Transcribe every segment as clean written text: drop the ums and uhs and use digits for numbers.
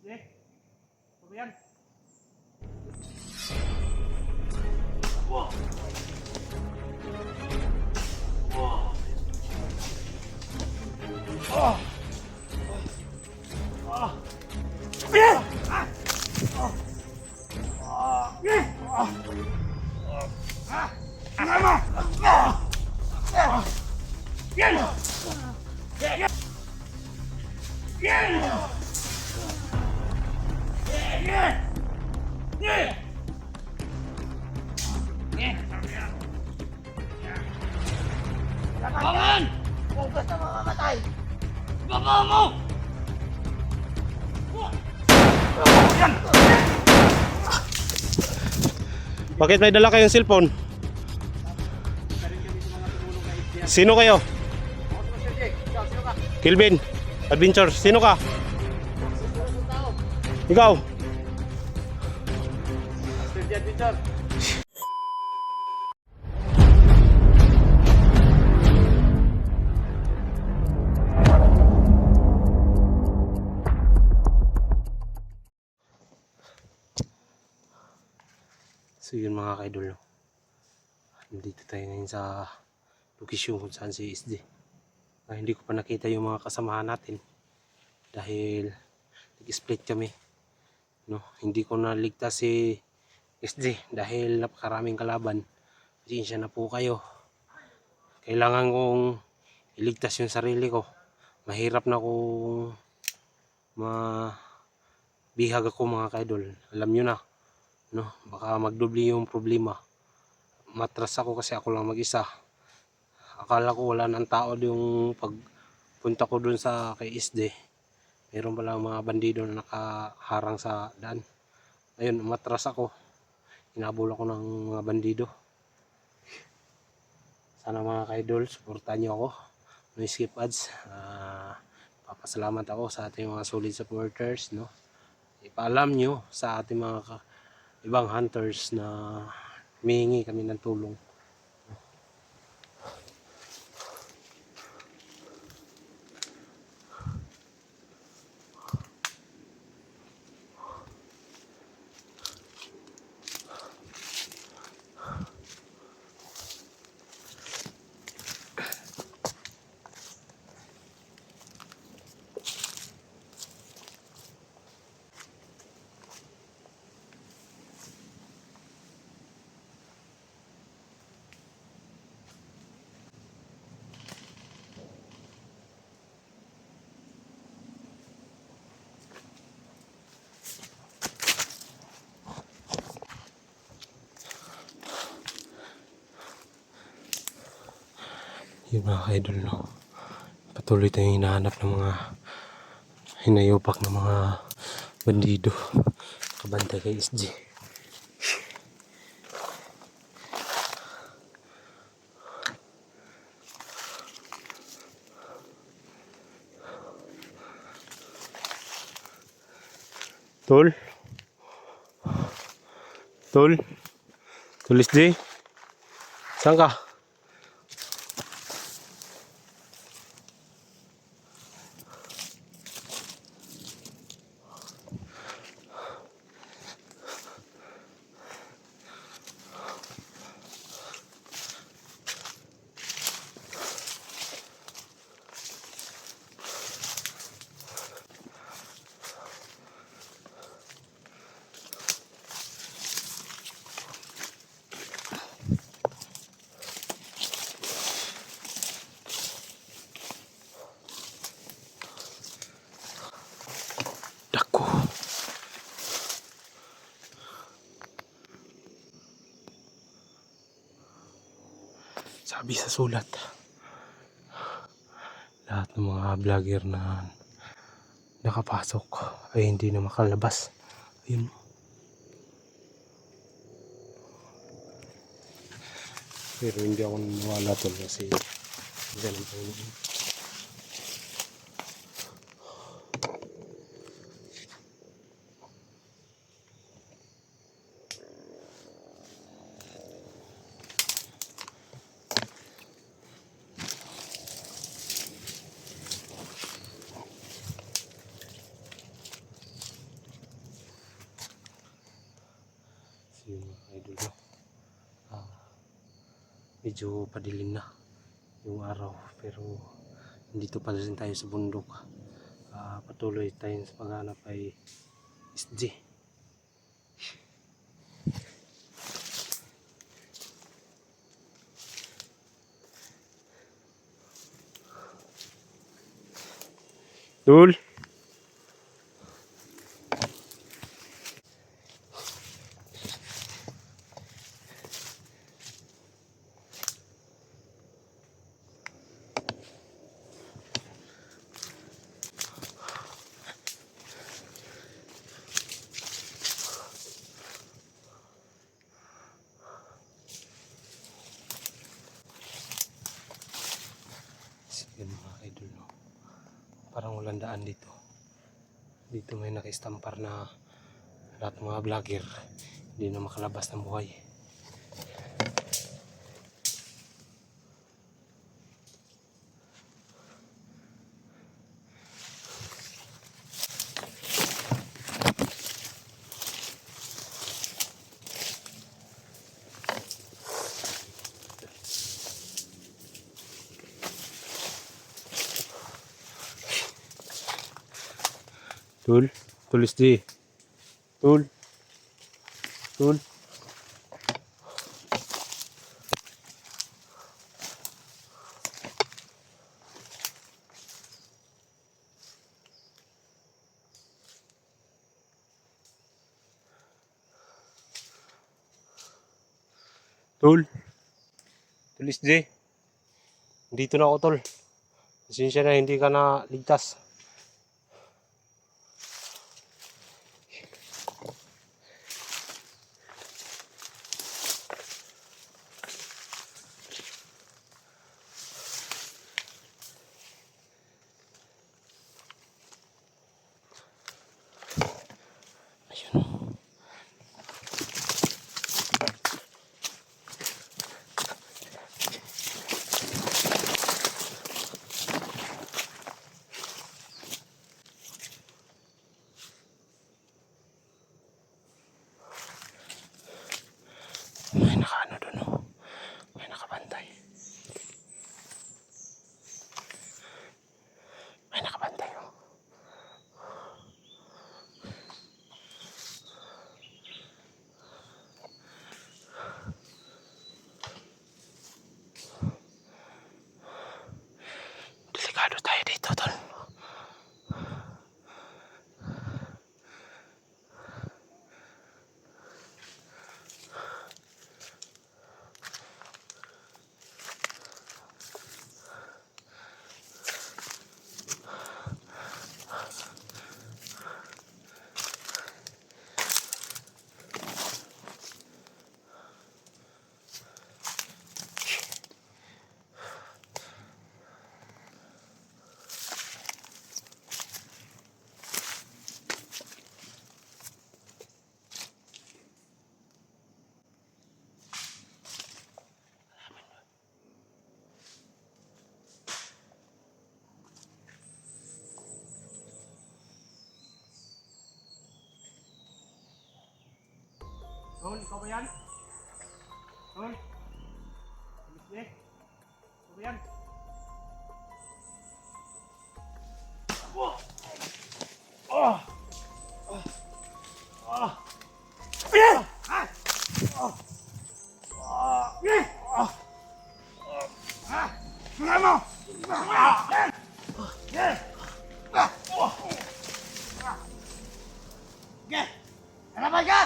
Sige. Ano yan? Wow. Wow. Oh. Ah. Yeah. Ah. Oh. Ah. Yeah. Ah. Ah. Mama. Ah. Ah. Yeah. Yeah. Yeah. Yeah. Yeah. Bangan! Huwag na mamamatay! Baba mo! Bakit may dala kayong cellphone? Sino kayo? Kilvin Adventure. Sino ka? Ikaw? So yun mga ka-idol, no? Nandito tayo ngayon sa location kung saan si SD. Hindi ko pa nakita yung mga kasamahan natin dahil nag-split kami, no? Hindi ko naligtas si SD dahil napakaraming kalaban. Pasensya na po kayo. Kailangan kong iligtas yung sarili ko. Mahirap na kung mabihag ako mga ka-idol. Alam nyo na, no? Baka magdubli yung problema. Matras ako kasi ako lang mag-isa. Akala ko wala nang tao yung pagpunta ko dun sa kay SD. Meron pala mga bandido na nakaharang sa daan. Ayun, matras ako. Hinabol ako ng mga bandido. Sana mga ka-idol, supportan nyo ako. No skip ads. Papasalamat ako sa ating mga solid supporters, no? Ipaalam nyo sa ating mga ibang hunters na humihingi kami ng tulong. Yung mga idol, no? Patuloy tayong hinahanap ng mga hinayupak ng mga bandido kabantay kay SG. Tol SG, saan ka? Dako. Sabi sa sulat, lahat ng mga vlogger na nakapasok ay hindi na makalabas. Ayun. Pero hindi ako naniniwala tol kasi ganun pa yun. medyo padilim na yung araw, pero dito pa rin tayo sa bundok. Patuloy tayo sa paghanap ay SG. Dul. Sige mga idol, no? Parang walang daan dito. Dito may naka-stampar na lahat mga vlogger hindi na makalabas ng buhay. Tul, tulis di. Tul. Tul. Tul. Tulis di. Dito na ako, tol. Pasensya na hindi ka na ligtas. May nakaano doon, oh. May nakabantay. May nakabantay, oh. Delikado tayo dito, tol. Tol, ikaw ba yan? Tol? Tulis di? Ikaw ba yan? Oh! Oh! Oh! Oh! Yeah! Ah! Oh! Oh! Yeah! Oh! Ah! Tulay mo! Ah! Yeah! Ah! Oh! Ah! Yeah! Hanapan ka!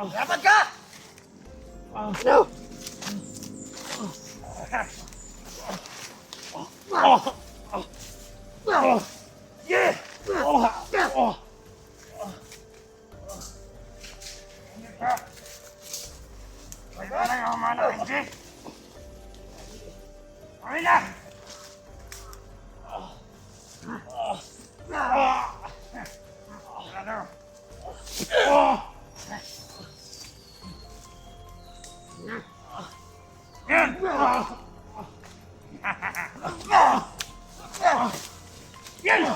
Dapat ka! No! Yeah! Wala na yung mga nakinsi! Kami na! Yan!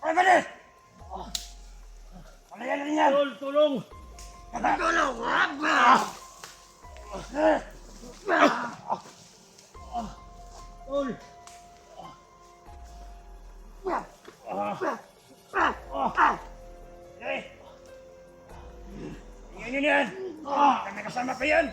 Ay, bilis! Ano yan rin yan? Tulong! Tulong! Tol! Tingnan nyo yan! May kasama pa yan!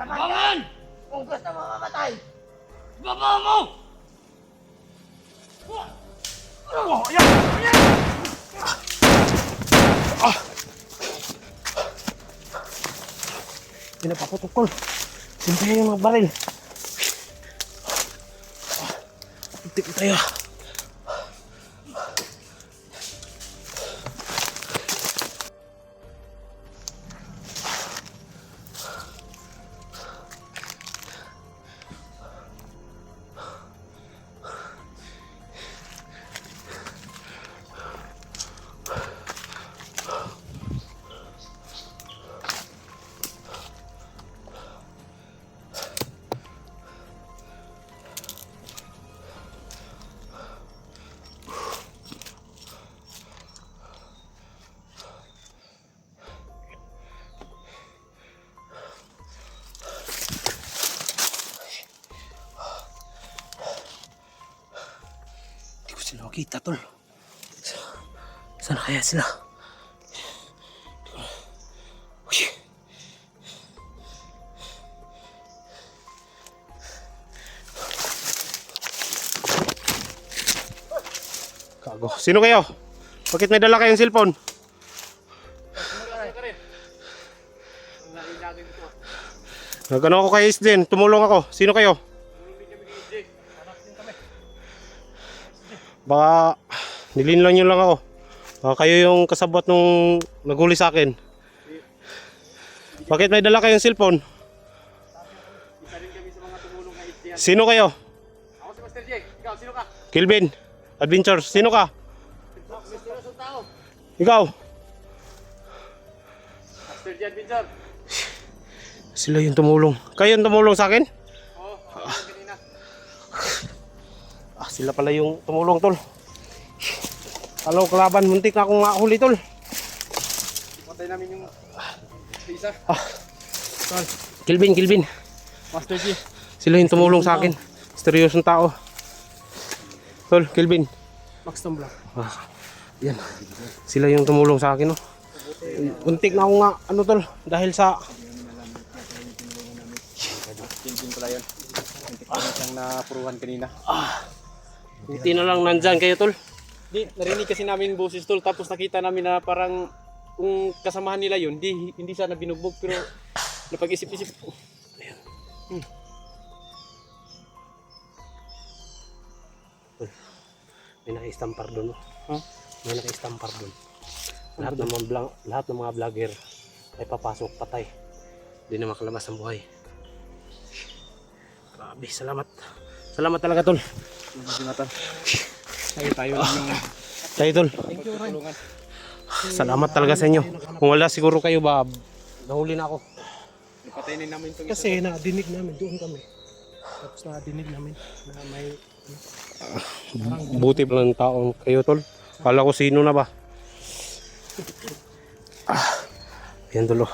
Bangon! Kung gusto mo mamatay! Baba mo! Oh, ayan! Ayan! Hindi na paputok. Siyempre yung mga baril. Itik tayo. Sila makita, tol. Sana kaya sila? Uy. Kago. Sino kayo? Bakit may dala kayong cellphone? Nagano ako kay Isden. Tumulong ako. Sino kayo? Baka nilinlang nyo lang ako. Baka kayo yung kasabot nung naghuli sa akin. Bakit may dala kayong cellphone? Isa rin kami sa mga tumulong kay Isdian. Sino kayo? Ako si Master J. Ikaw, sino ka? Kilvin Adventure. Sino ka? Misteryoso tao. Ikaw? Master J Adventure. Sila yung tumulong. Kayo yung tumulong sa akin? Oo, kanina. Sila pala yung tumulong, tol. Halo, kalaban. Muntik na akong mahuli, tol. Patay namin yung isa. Kilvin. Master J. Sila yung tumulong sa akin. Misteryosong tao. Tol, Kilvin. Max Tumbler. Yan. Sila yung tumulong sa akin, no. Muntik na ako nga, tol. Dahil sa... Kilvin pala yun. Muntik na siyang napuruhan kanina. Buti na lang nandyan kayo, tol. Di, narinig kasi namin boses tol. Tapos nakita namin na parang kung kasamahan nila yun, hindi sana binugbog. Pero napag-isip-isip. May naka-istampar doon, no? Huh? May naka-istampar doon. Lahat ng mga vlogger ay papasok patay. Hindi na makalabas ang buhay. Grabe, salamat. Salamat talaga, tol. Tayo lang yung Tayo, tol. tulungan. Salamat talaga sa inyo. Kung wala siguro kayo ba, nahuli na ako. Patayin namin itong Kasi nadinig namin, doon kami. Tapos nadinig namin na may... Buti pala ng taong kayo, tol. Kala ko sino na ba? Yan, tol.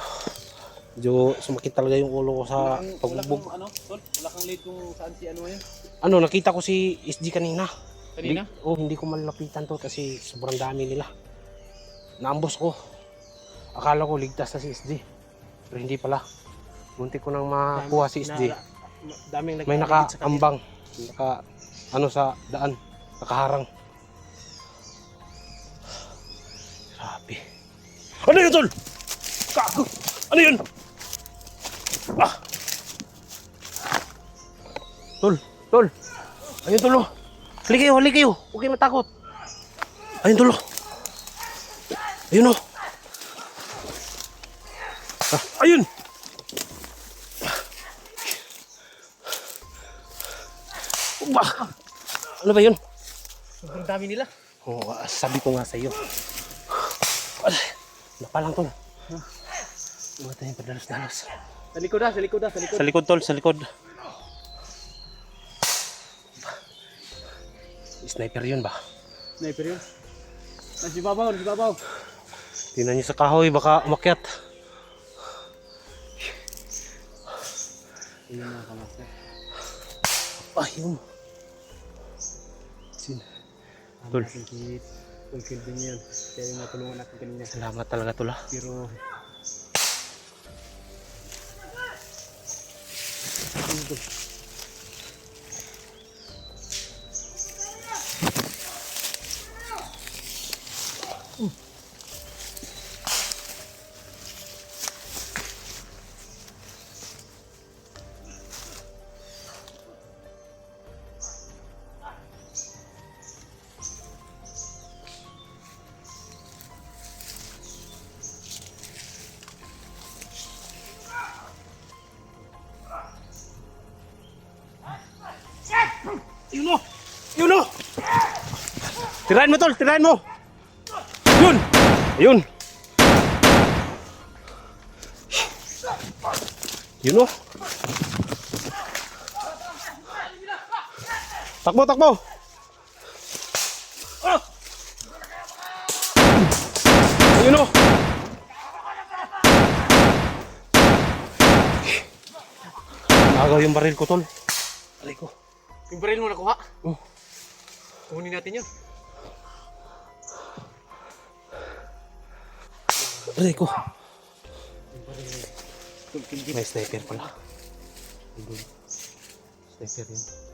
Medyo sumakit talaga yung ulo ko sa pagbugbog. Tol? Wala kang lead kung saan si ano yun? Nakita ko si SG kanina. Kanina? Hindi ko malapitan to kasi sobrang dami nila. Naambos ko. Akala ko ligtas na si SG. Pero hindi pala. Muntik ko nang makuha si SG. May nakaambang. Sa daan. Nakaharang. Grabe. Ano yun, tol? Kago! Ano yun? Tol. Ayun, tol. Hali kayo. Huwag kayo matakot. Ayun, tol. Ayun, oh. Ayun. Ano ba yun? Sobrang dami nila. Oo, sabi ko nga sa iyo. Napalang tol. Huwag tayong padalos-dalos. Sa likod ah, sa likod ah, sa likod. Sa likod tol, sa likod. Sniper yun ba? Sniper yun. Nasi babaw, nasi babaw. Tingnan nyo sa kahoy, baka umakyat. Ayun mga kamaster. Ayun. Tol. Tol Kelvin yun. Kaya yung matulungan natin kanina. Salamat talaga tol ah. Pero Yun o! Yun o! Tirahin mo tol, tirahin mo! Yun! Ayun! Yun o! Takbo, takbo! Ayun o! Agaw yung baril ko tol. Aray ko. yung baril mo nakuha. Oh. Kunin natin yun. Aray ko. Tol Kelvin. May sniper pala. Sniper yun.